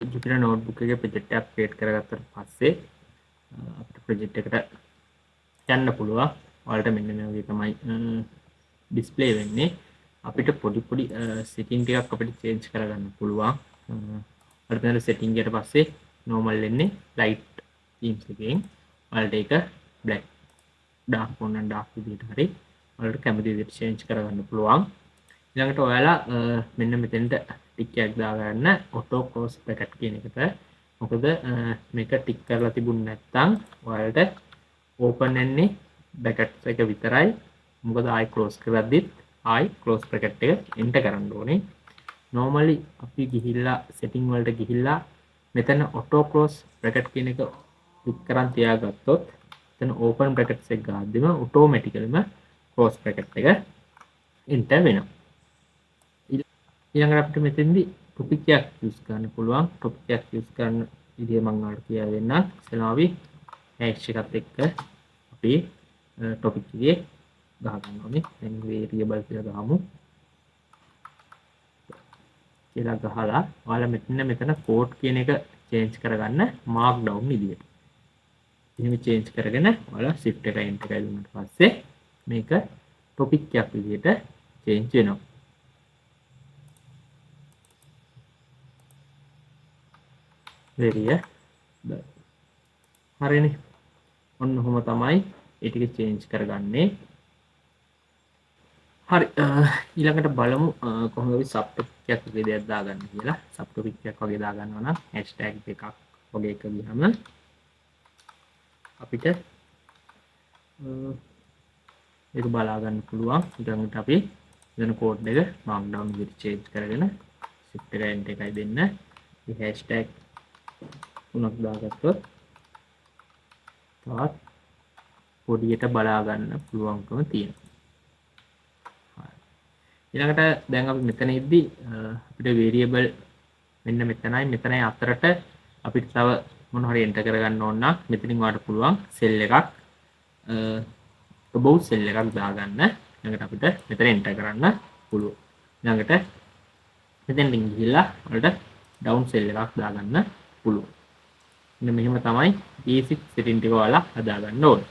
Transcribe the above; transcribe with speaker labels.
Speaker 1: Jupyter notebook එකේ project එකක් create කරගත්තට පස්සේ අපිට project එකට යන්න පුළුවන්. ඔයාලට මෙන්න මේ වගේ තමයි display වෙන්නේ. අපිට පොඩි setting ටිකක් අපිට change කරගන්න පුළුවන්. අර setting එකට පස්සේ normal වෙන්නේ light themes එකෙන්. ඔයාලට ඒක black dark ඕන නම් dark විදිහට හරි ඔයාලට කැමති විදිහට change කරගන්න පුළුවන්. ඊළඟට ඔයාලා මෙන්න මෙතෙන්ට ටික් එකක් දාගන්න auto close bracket කියන එකට. මොකද මේක ටික් කරලා තිබුණ නැත්නම් ඔයාලට open වෙන්නේ brackets එක විතරයි. මොකද ආයි close කරද්දිත් ආයි close bracket එක enter කරන්න ඕනේ. normally අපි ගිහිල්ලා setting වලට ගිහිල්ලා මෙතන auto close bracket කියන එක ක්ලික් කරන් තියාගත්තොත් එතන open brackets එක ගාද්දිම automaticallyම close bracket එක enter වෙනවා. ඊළඟට අපිට මෙතෙන්දී topic එකක් use කරන්න පුළුවන්. topic එකක් use කරන විදිය මම ඔයාලට කියලා දෙන්නම්. ඉතින් අපි hash එකත් එක්ක අපි topic එකේ ගහ ගන්න ඕනේ. දැන් variable කියලා ගහමු. කියලා ගහලා ඔයාලා මෙතන code කියන එක change කරගන්න markdown විදියට. එහෙම change කරගෙන ඔයාලා shift එක enter එකයි දුන්නාට පස්සේ මේක topic එකක් විදියට change වෙනවා. variable හරිනේ. ඔන්න ඔහොම තමයි ඒ ටික change කරගන්නේ. හරි ඊළඟට බලමු කොහොමද අපි sub topic එකක් වගේ දෙයක් දාගන්න කියලා. sub topic එකක් වගේ දාගන්නවා නම් hashtag එකක් වගේ එක ගියම අපිට ඒක බලා ගන්න පුළුවන්. ඊළඟට අපි වෙන code එක markdown විදිහට change කරගෙන shift එක enter එකයි දෙන්න. මේ hashtag තුනක් දාගත්තොත් තවත් පොඩියට බලා ගන්න පුළුවන්කම තියෙනවා. ඊළඟට දැන් අපි මෙතන ඉද්දි අපිට variable මෙන්න මෙතනයි අතරට අපිට තව මොන හරි enter කරගන්න ඕන නම් මෙතනින් ඔයාලට පුළුවන් cell එකක් above cell එකක් දාගන්න. ඊළඟට අපිට මෙතන enter කරන්න පුළුවන්. ඊළඟට මෙතෙන් ගිහිල්ලා ඔයාලට down cell එකක් දාගන්න පුළුවන්. මෙන්න මෙහෙම තමයි basic setting ටික ඔයාලා හදාගන්න ඕනේ.